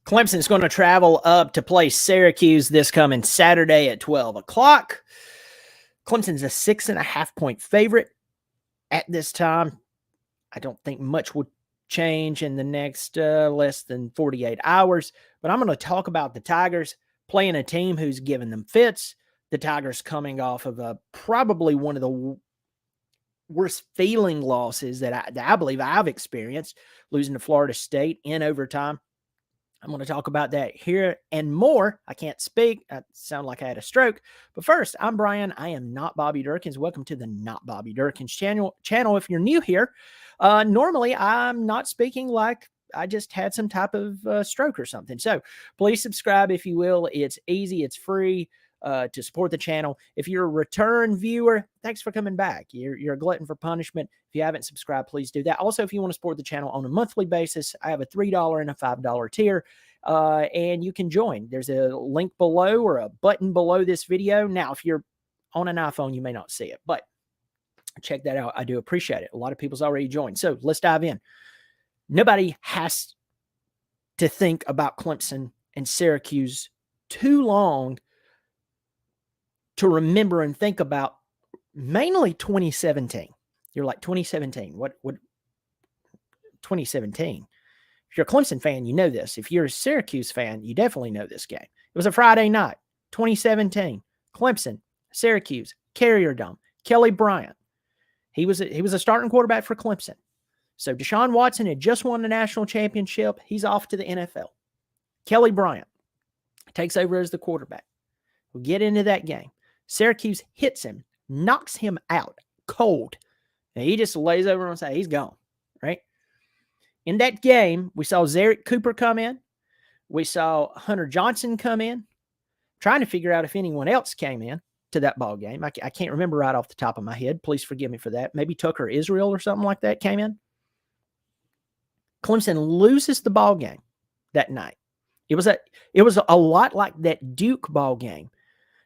Clemson's going to travel up to play Syracuse this coming Saturday at 12 o'clock. Clemson's a 6.5-point favorite at this time. I don't think much will change in the next less than 48 hours, but I'm going to talk about the Tigers playing a team who's given them fits. The Tigers coming off of probably one of the worst feeling losses that I believe I've experienced, losing to Florida State in overtime. I'm going to talk about that here and more. I can't speak. I sound like I had a stroke. But first, I'm Brian. I am not Bobby Durkins. Welcome to the Not Bobby Durkins channel. If you're new here, normally I'm not speaking like I just had some type of stroke or something. So please subscribe if you will. It's easy. It's free to support the channel. If you're a return viewer, thanks for coming back. You're a glutton for punishment. If you haven't subscribed, please do that. Also, if you want to support the channel on a monthly basis, I have a $3 and a $5 tier, and you can join. There's a link below or a button below this video. Now, if you're on an iPhone, you may not see it, but check that out. I do appreciate it. A lot of people's already joined. So let's dive in. Nobody has to think about Clemson and Syracuse too long to remember and think about mainly 2017. You're like, 2017, what 2017? If you're a Clemson fan, you know this. If you're a Syracuse fan, you definitely know this game. It was a Friday night, 2017. Clemson, Syracuse, Carrier Dome, Kelly Bryant. He was a starting quarterback for Clemson. So Deshaun Watson had just won the national championship. He's off to the NFL. Kelly Bryant takes over as the quarterback. We'll get into that game. Syracuse hits him, knocks him out cold. And he just lays over and says, he's gone, right? In that game, we saw Zarek Cooper come in. We saw Hunter Johnson come in. Trying to figure out if anyone else came in to that ball game. I can't remember right off the top of my head. Please forgive me for that. Maybe Tucker Israel or something like that came in. Clemson loses the ball game that night. It was a lot like that Duke ball game.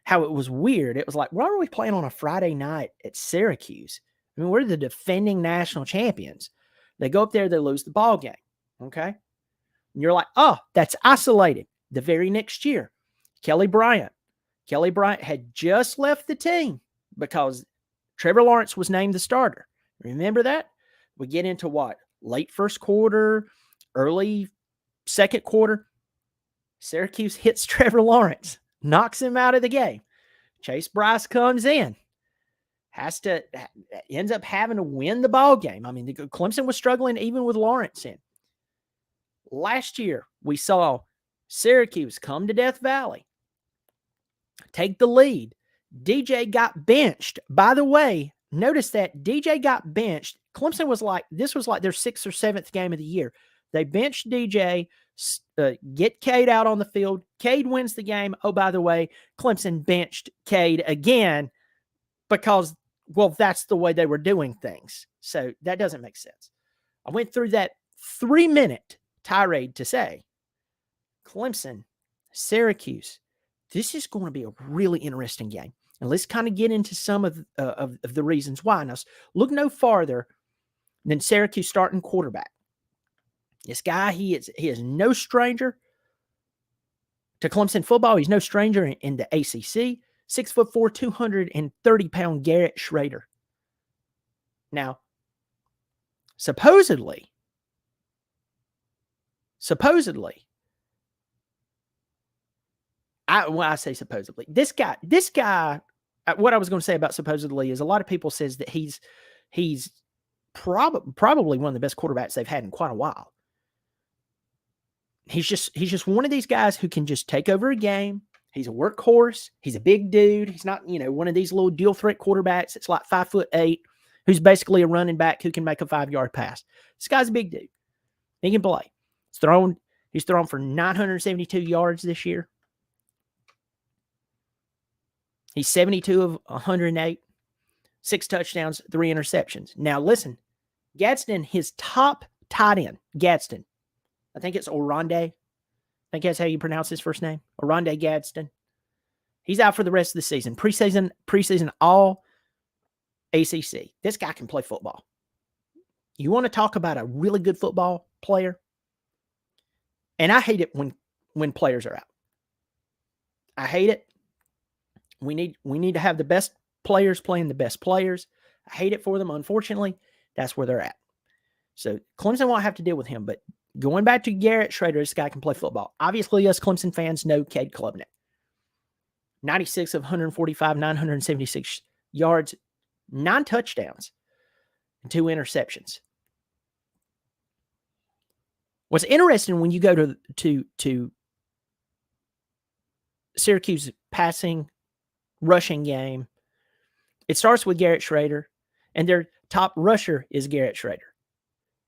How it was weird. It was like, why are we playing on a Friday night at Syracuse? I mean, we're the defending national champions. They go up there, they lose the ball game. Okay. And you're like, oh, that's isolated. The very next year, Kelly Bryant had just left the team because Trevor Lawrence was named the starter. Remember that? We get into what? Late first quarter, early second quarter. Syracuse hits Trevor Lawrence. Knocks him out of the game. Chase Bryce comes in. Ends up having to win the ball game. I mean, Clemson was struggling even with Lawrence in. Last year, we saw Syracuse come to Death Valley, take the lead. DJ got benched. By the way, notice that DJ got benched. Clemson this was like their 6th or 7th game of the year. They benched DJ, get Cade out on the field. Cade wins the game. Oh, by the way, Clemson benched Cade again because, well, that's the way they were doing things. So that doesn't make sense. I went through that 3-minute tirade to say, Clemson, Syracuse, this is going to be a really interesting game. And let's kind of get into some of the reasons why. Now, look no farther than Syracuse starting quarterback. This guy, he is no stranger to Clemson football. He's no stranger in the ACC. 6'4", 230-pound Garrett Schrader. Now, supposedly, I say supposedly. This guy. What I was going to say about supposedly is a lot of people says that he's probably one of the best quarterbacks they've had in quite a while. He's just one of these guys who can just take over a game. He's a workhorse. He's a big dude. He's not, one of these little deal threat quarterbacks. It's like 5'8", who's basically a running back who can make a 5-yard pass. This guy's a big dude. He can play. He's thrown for 972 yards this year. He's 72 of 108, 6 touchdowns, 3 interceptions. Now listen, Gadsden, his top tight end, Gadsden. I think it's Oronde. I think that's how you pronounce his first name. Oronde Gadsden. He's out for the rest of the season. Preseason all ACC. This guy can play football. You want to talk about a really good football player? And I hate it when when players are out. I hate it. We need to have the best players playing the best players. I hate it for them. Unfortunately, that's where they're at. So Clemson won't have to deal with him. But going back to Garrett Schrader, this guy can play football. Obviously, us Clemson fans know Cade Klubnik. 96 of 145, 976 yards, 9 touchdowns, and 2 interceptions. What's interesting when you go to Syracuse passing, rushing game, it starts with Garrett Schrader, and their top rusher is Garrett Schrader.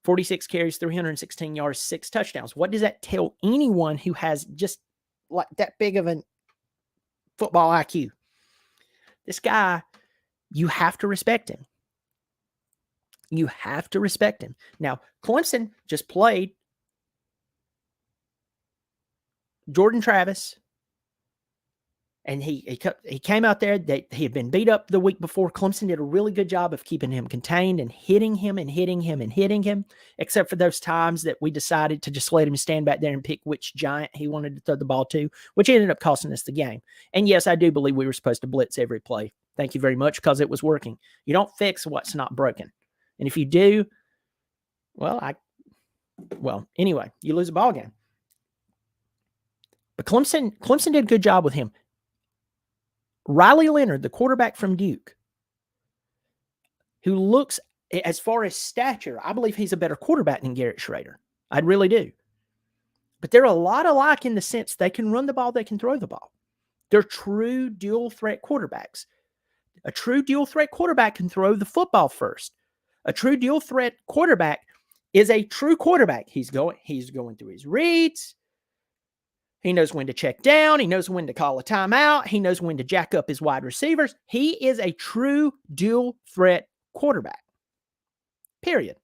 46 carries, 316 yards, 6 touchdowns. What does that tell anyone who has just like that big of a football IQ? This guy, you have to respect him. You have to respect him. Now, Clemson just played Jordan Travis, and he came out there. He had been beat up the week before. Clemson did a really good job of keeping him contained and hitting him, except for those times that we decided to just let him stand back there and pick which giant he wanted to throw the ball to, which ended up costing us the game. And yes, I do believe we were supposed to blitz every play. Thank you very much, because it was working. You don't fix what's not broken. And if you do, anyway, you lose a ball game. But Clemson did a good job with him. Riley Leonard, the quarterback from Duke, who looks, as far as stature, I believe he's a better quarterback than Garrett Schrader. I really do. But they're a lot alike in the sense they can run the ball, they can throw the ball. They're true dual threat quarterbacks. A true dual threat quarterback can throw the football first. A true dual threat quarterback is a true quarterback. He's going through his reads. He knows when to check down. He knows when to call a timeout. He knows when to jack up his wide receivers. He is a true dual threat quarterback. Period.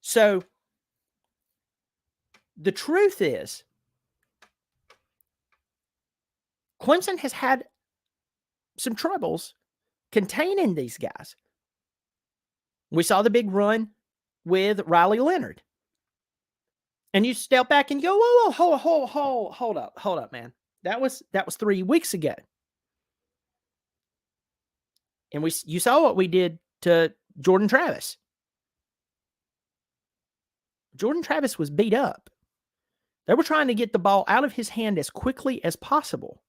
So the truth is, Clemson has had some troubles containing these guys. We saw the big run with Riley Leonard. And you step back and go, whoa, hold up, man. That was 3 weeks ago. And you saw what we did to Jordan Travis. Jordan Travis was beat up. They were trying to get the ball out of his hand as quickly as possible.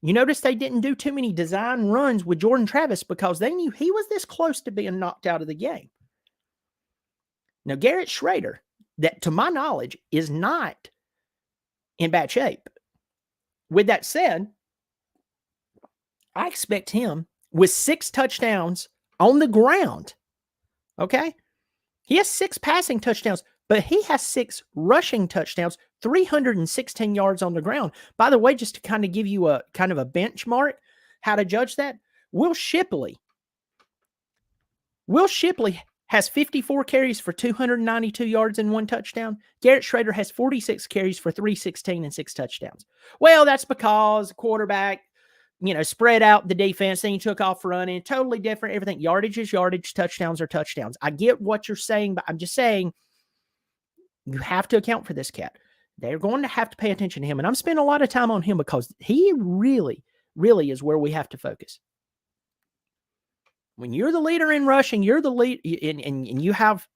You notice they didn't do too many design runs with Jordan Travis because they knew he was this close to being knocked out of the game. Now, Garrett Schrader, that to my knowledge is not in bad shape. With that said, I expect him with 6 touchdowns on the ground. Okay? He has 6 passing touchdowns, but he has 6 rushing touchdowns, 316 yards on the ground. By the way, just to kind of give you a kind of a benchmark, how to judge that, Will Shipley has 54 carries for 292 yards and 1 touchdown. Garrett Schrader has 46 carries for 316 and 6 touchdowns. Well, that's because the quarterback, spread out the defense, then he took off running. Totally different. Everything. Yardage is yardage. Touchdowns are touchdowns. I get what you're saying, but I'm just saying you have to account for this cat. They're going to have to pay attention to him. And I'm spending a lot of time on him because he really, really is where we have to focus. When you're the leader in rushing, you're the lead, and you have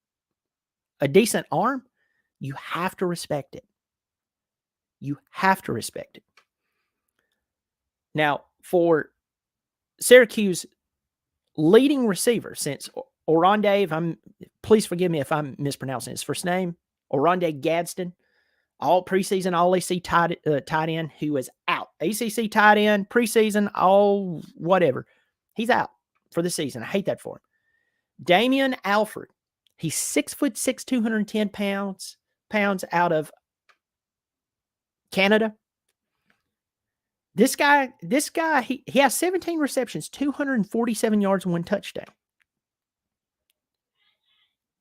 a decent arm, you have to respect it. You have to respect it. Now, for Syracuse leading receiver, since Oronde, please forgive me if I'm mispronouncing his first name, Oronde Gadsden, all preseason, all ACC tight end who is out. ACC tight end, preseason, all whatever. He's out for the season. I hate that for him. Damian Alford. He's 6'6", 210 pounds out of Canada. This guy, he has 17 receptions, 247 yards, 1 touchdown.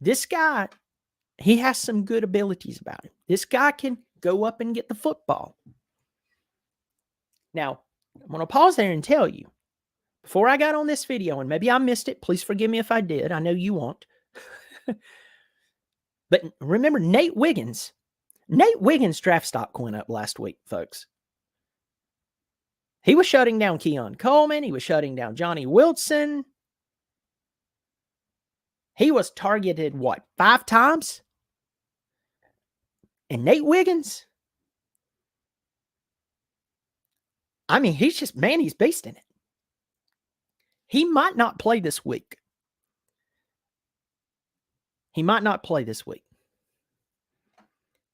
This guy, he has some good abilities about him. This guy can go up and get the football. Now, I'm going to pause there and tell you, before I got on this video, and maybe I missed it, please forgive me if I did. I know you won't. But remember, Nate Wiggins' draft stock went up last week, folks. He was shutting down Keon Coleman. He was shutting down Johnny Wilson. He was targeted, 5 times? And Nate Wiggins, I mean, he's beasting it. He might not play this week.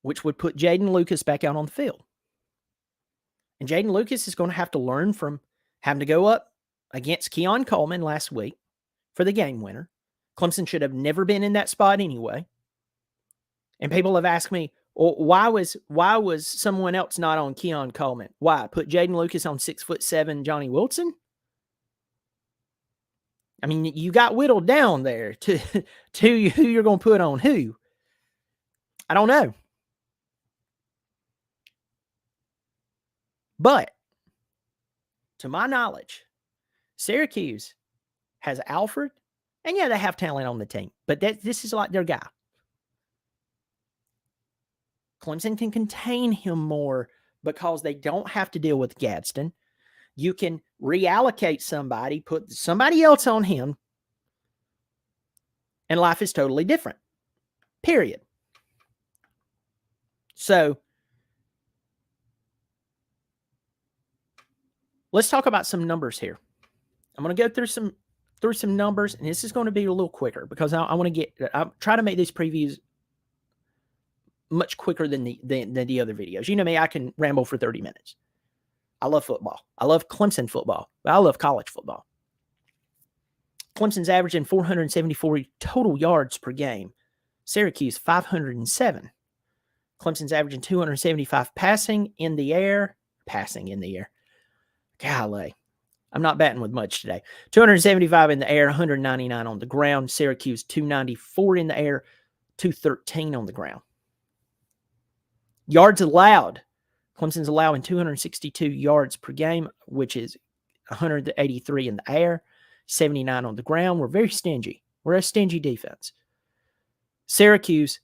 Which would put Jaden Lucas back out on the field. And Jaden Lucas is going to have to learn from having to go up against Keon Coleman last week for the game winner. Clemson should have never been in that spot anyway. And people have asked me, well, why was someone else not on Keon Coleman? Why? Put Jaden Lucas on 6'7" Johnny Wilson? I mean, you got whittled down there to who you're going to put on who. I don't know. But to my knowledge, Syracuse has Alfred, and yeah, they have talent on the team, but this is like their guy. Clemson can contain him more because they don't have to deal with Gadsden. You can reallocate somebody, put somebody else on him, and life is totally different. Period. So let's talk about some numbers here. I'm going to go through some numbers, and this is going to be a little quicker because I want to I try to make these previews much quicker than the other videos. You know me, I can ramble for 30 minutes. I love football. I love Clemson football, but I love college football. Clemson's averaging 474 total yards per game. Syracuse, 507. Clemson's averaging 275 passing in the air. Golly. I'm not batting with much today. 275 in the air, 199 on the ground. Syracuse, 294 in the air, 213 on the ground. Yards allowed. Clemson's allowing 262 yards per game, which is 183 in the air, 79 on the ground. We're very stingy. We're a stingy defense. Syracuse,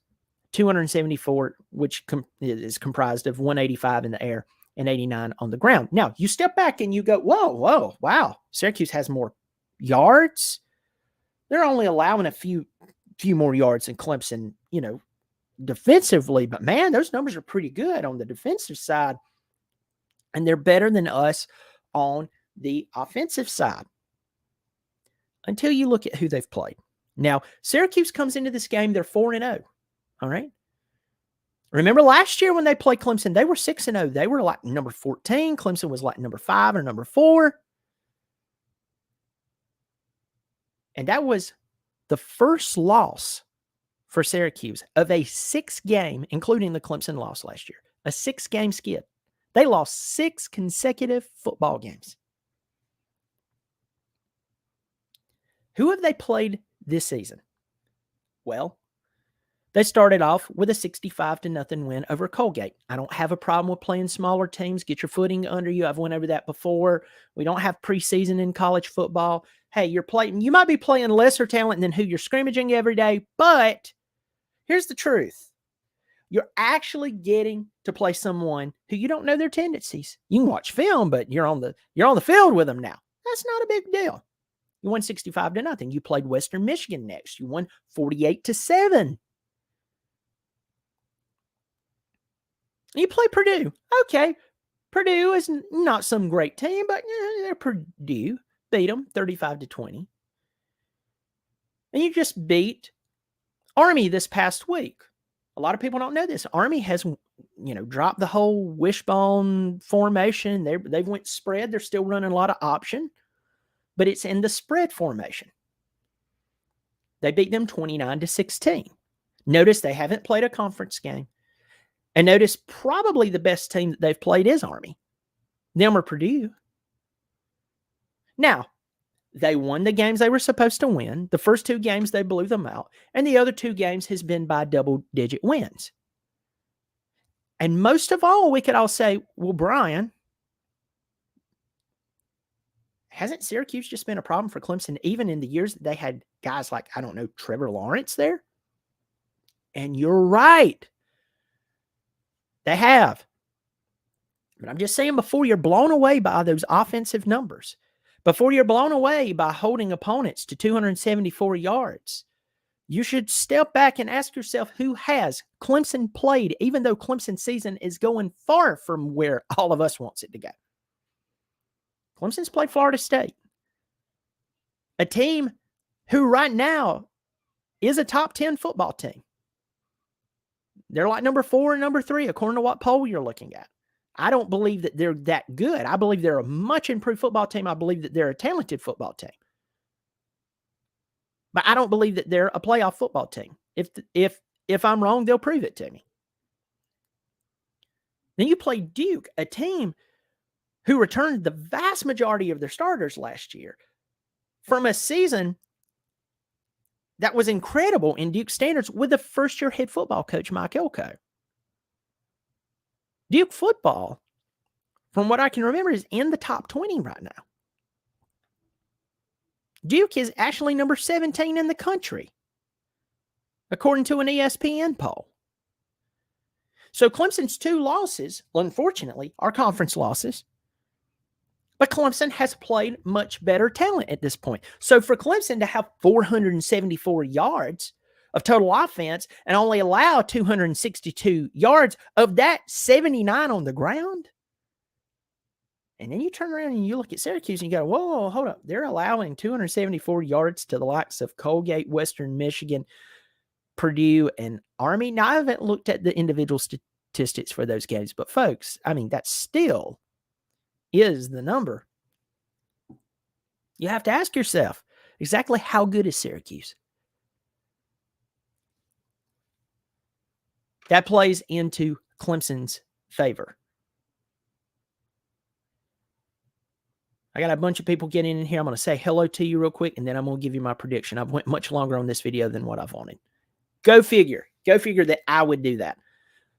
274, which is comprised of 185 in the air and 89 on the ground. Now, you step back and you go, whoa, wow. Syracuse has more yards. They're only allowing a few more yards than Clemson, defensively. But, man, those numbers are pretty good on the defensive side. And they're better than us on the offensive side. Until you look at who they've played. Now, Syracuse comes into this game, they're 4-0. All right? Remember last year when they played Clemson, they were 6-0. They were like number 14. Clemson was like number 5 or number 4. And that was the first loss for Syracuse of a 6-game, including the Clemson loss last year, a 6-game skid. They lost 6 consecutive football games. Who have they played this season? Well, they started off with a 65-0 win over Colgate. I don't have a problem with playing smaller teams. Get your footing under you. I've went over that before. We don't have preseason in college football. Hey, you might be playing lesser talent than who you're scrimmaging every day, but here's the truth. You're actually getting to play someone who you don't know their tendencies. You can watch film, but you're on the field with them now. That's not a big deal. You won 65-0. You played Western Michigan next. You won 48-7. You play Purdue. Okay. Purdue is not some great team, but they're Purdue. Beat them 35-20. And you just beat Army this past week. A lot of people don't know this. Army has, dropped the whole wishbone formation. They've went spread. They're still running a lot of option, but it's in the spread formation. They beat them 29-16. Notice they haven't played a conference game. And notice probably the best team that they've played is Army. Them or Purdue. Now, they won the games they were supposed to win. The first 2 games, they blew them out. And the other 2 games has been by double-digit wins. And most of all, we could all say, well, Brian, hasn't Syracuse just been a problem for Clemson even in the years that they had guys like, Trevor Lawrence there? And you're right. They have. But I'm just saying, before you're blown away by those offensive numbers, before you're blown away by holding opponents to 274 yards, you should step back and ask yourself, who has Clemson played, even though Clemson's season is going far from where all of us wants it to go. Clemson's played Florida State, a team who right now is a top 10 football team. They're like number 4 and number 3, according to what poll you're looking at. I don't believe that they're that good. I believe they're a much improved football team. I believe that they're a talented football team. But I don't believe that they're a playoff football team. If I'm wrong, they'll prove it to me. Then you play Duke, a team who returned the vast majority of their starters last year from a season that was incredible in Duke standards with a first-year head football coach, Mike Elko. Duke football, from what I can remember, is in the top 20 right now. Duke is actually number 17 in the country, according to an ESPN poll. So Clemson's 2 losses, unfortunately, are conference losses. But Clemson has played much better talent at this point. So for Clemson to have 474 yards of total offense and only allow 262 yards, of that 79 on the ground, and then you turn around and you look at Syracuse and you go, whoa, hold up. They're allowing 274 yards to the likes of Colgate, Western Michigan, Purdue, and Army. Now, I haven't looked at the individual statistics for those games, but folks, I mean, that still is the number. You have to ask yourself, exactly how good is Syracuse? That plays into Clemson's favor. I got a bunch of people getting in here. I'm going to say hello to you real quick, and then I'm going to give you my prediction. I've went much longer on this video than what I've wanted. Go figure. Go figure that I would do that.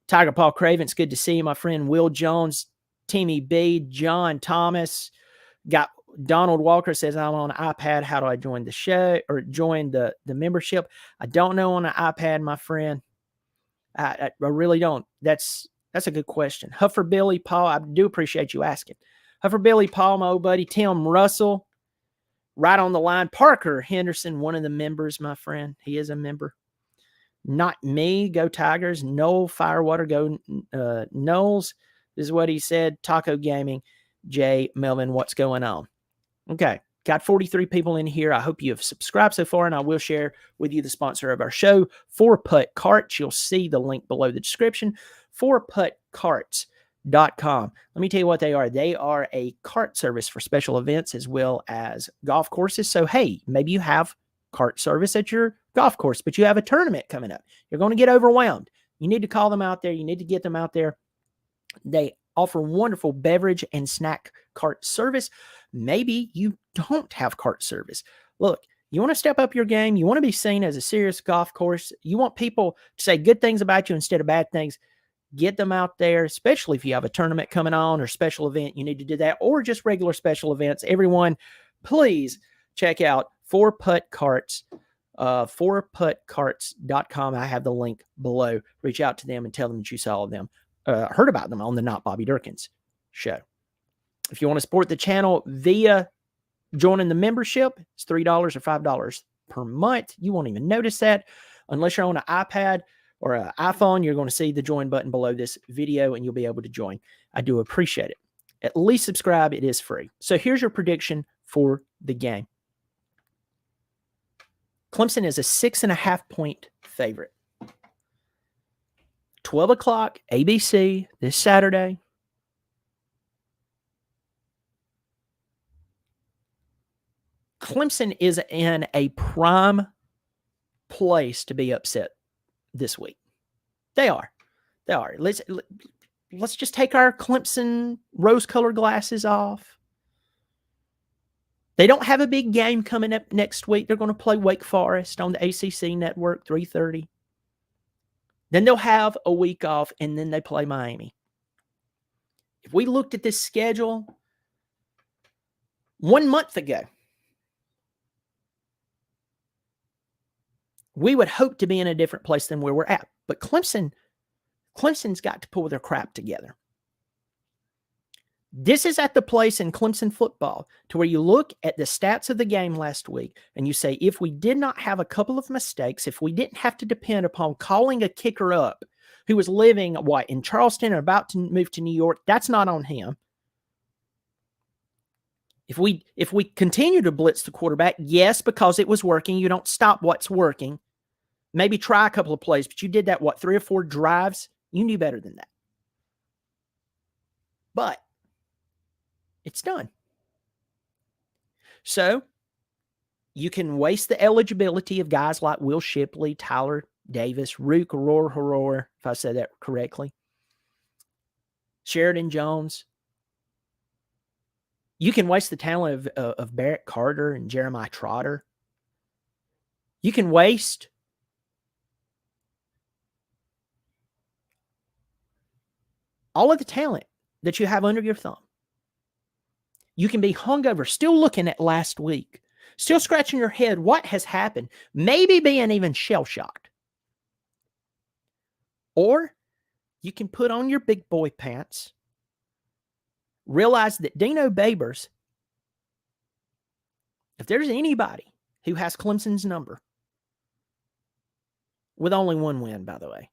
Tiger Paul Craven, it's good to see you, my friend. Will Jones, Timmy B, John Thomas. Got Donald Walker says, I'm on an iPad. How do I join the show or join the membership? I don't know on an iPad, my friend. I really don't. That's a good question. Huffer Billy Paul, I do appreciate you asking. Huffer Billy Paul, my old buddy. Tim Russell, right on the line. Parker Henderson, one of the members, my friend. He is a member. Not me. Go Tigers. Noel Firewater. Go Knowles. This is what he said. Taco Gaming. Jay Melvin, what's going on? Okay. Got 43 people in here. I hope you have subscribed so far, and I will share with you the sponsor of our show, 4Putt Carts. You'll see the link below the description, 4puttcarts.com. Let me tell you what they are. They are a cart service for special events as well as golf courses. So, hey, maybe you have cart service at your golf course, but you have a tournament coming up. You're going to get overwhelmed. You need to call them out there. You need to get them out there. They offer wonderful beverage and snack cart service. Maybe you don't have cart service. Look, you want to step up your game. You want to be seen as a serious golf course. You want people to say good things about you instead of bad things. Get them out there, especially if you have a tournament coming on or special event. You need to do that, or just regular special events. Everyone, please check out 4Putt Carts, 4puttcarts.com. I have the link below. Reach out to them and tell them that you saw them, heard about them on the Not Bobby Durkins show. If you want to support the channel via joining the membership, it's $3 or $5 per month. You won't even notice that unless you're on an iPad or an iPhone. You're going to see the join button below this video, and you'll be able to join. I do appreciate it. At least subscribe. It is free. So here's your prediction for the game. Clemson is a 6.5-point favorite. 12 o'clock, ABC, this Saturday. Clemson is in a prime place to be upset this week. They are. They are. Let's just take our Clemson rose-colored glasses off. They don't have a big game coming up next week. They're going to play Wake Forest on the ACC network, 3:30. Then they'll have a week off, and then they play Miami. If we looked at this schedule 1 month ago, We would hope to be in a different place than where we're at. But Clemson's got to pull their crap together. This is at the place in Clemson football to where you look at the stats of the game last week and you say, if we did not have a couple of mistakes, if we didn't have to depend upon calling a kicker up who was living, in Charleston and about to move to New York, that's not on him. If we continue to blitz the quarterback, yes, because it was working. You don't stop what's working. Maybe try a couple of plays, but you did that, 3 or 4 drives? You knew better than that. But it's done. So you can waste the eligibility of guys like Will Shipley, Tyler Davis, Rook Horor, if I said that correctly, Sheridan Jones. You can waste the talent of Barrett Carter and Jeremiah Trotter. You can waste all of the talent that you have under your thumb. You can be hungover, still looking at last week, still scratching your head, what has happened? Maybe being even shell-shocked. Or you can put on your big boy pants, realize that Dino Babers, if there's anybody who has Clemson's number, with only one win, by the way,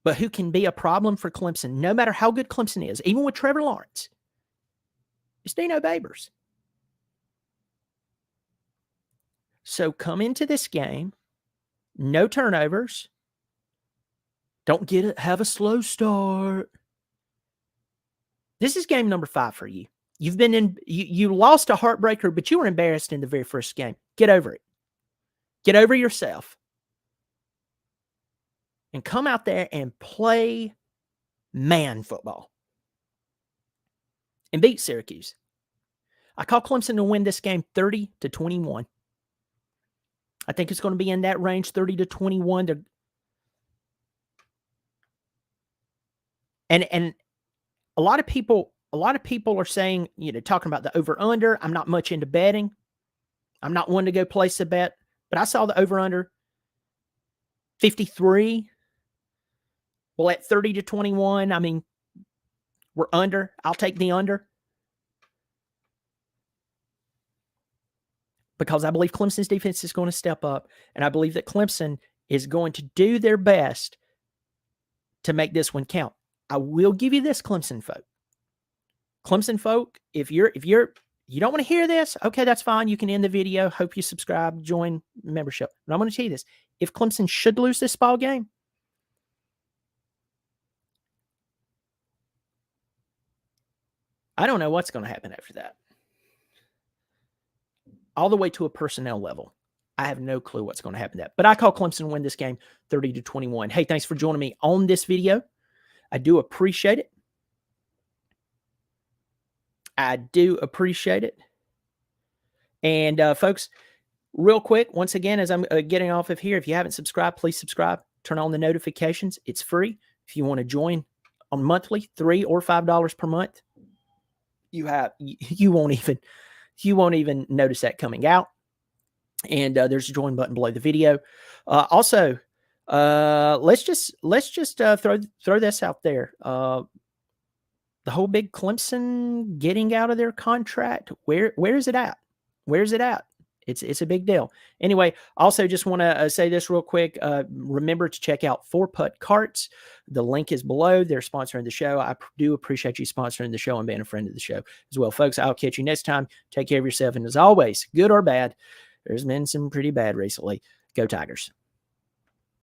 but who can be a problem for Clemson, no matter how good Clemson is, even with Trevor Lawrence, it's Dino Babers. So come into this game, no turnovers. Don't have a slow start. This is game number 5 for you. You lost a heartbreaker, but you were embarrassed in the very first game. Get over it. Get over yourself. And come out there and play man football. And beat Syracuse. I call Clemson to win this game 30-21. I think it's going to be in that range, 30-21. And a lot of people are saying, talking about the over-under. I'm not much into betting. I'm not one to go place a bet. But I saw the over-under 53. Well, at 30-21, I mean, we're under. I'll take the under. Because I believe Clemson's defense is going to step up. And I believe that Clemson is going to do their best to make this one count. I will give you this, Clemson folk. Clemson folk, if you don't want to hear this, okay, that's fine. You can end the video. Hope you subscribe, join membership. But I'm going to tell you this. If Clemson should lose this ball game, I don't know what's going to happen after that. All the way to a personnel level. I have no clue what's going to happen to that. But I call Clemson win this game 30-21. Hey, thanks for joining me on this video. I do appreciate it. And folks, real quick, once again, as I'm getting off of here, if you haven't subscribed, please subscribe. Turn on the notifications. It's free. If you want to join on monthly, $3 or $5 per month, you won't even notice that coming out. And there's a join button below the video. Also, let's just throw this out there. The whole big Clemson getting out of their contract. Where is it at? Where's it at? It's a big deal. Anyway, also just want to say this real quick. Remember to check out 4-Putt Carts. The link is below. They're sponsoring the show. I do appreciate you sponsoring the show and being a friend of the show as well. Folks, I'll catch you next time. Take care of yourself. And as always, good or bad, there's been some pretty bad recently. Go Tigers.